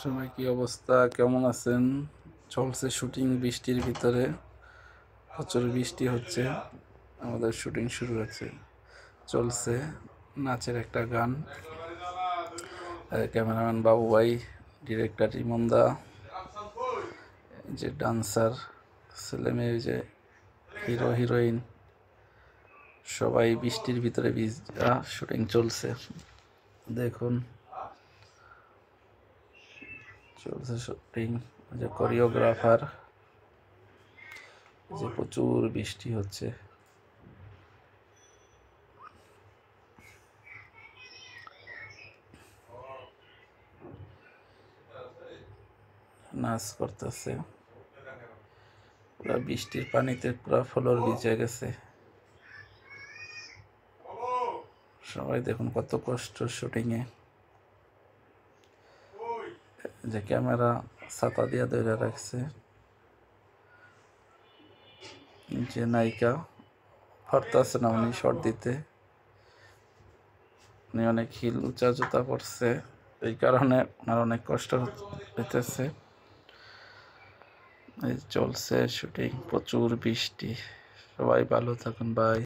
সবাই কি অবস্থা, কেমন আছেন? চলছে শুটিং বৃষ্টির ভিতরে, প্রচুর বৃষ্টি হচ্ছে। আমাদের শুটিং শুরু হচ্ছে, চলছে নাচের একটা গান। ক্যামেরাম্যান বাবু ভাই, ডিরেক্টর ইমনদা, যে ডান্সার ছেলে মেয়ে, যে হিরো হিরোইন, সবাই বৃষ্টির ভিতরে ভিজা শুটিং চলছে। দেখুন চলছে শুটিং, যে কোরিওগ্রাফার, যে প্রচুর বৃষ্টি হচ্ছে। নাচ করতেছে, পুরা বৃষ্টির পানিতে পুরা ফ্লোর ভিজে গেছে। সবাই দেখুন কত কষ্ট শুটিংয়ে। যে ক্যামেরা ছাতা দিয়ে ধরে রাখছে, যে নায়িকা পারতেছে না উনি শর্ট দিতে, উনি অনেক হিল উঁচা জুতা পরছে, এই কারণে ওনার অনেক কষ্ট হইতেছে। এই চলছে শুটিং, প্রচুর বৃষ্টি। সবাই ভালো থাকুন, বাই।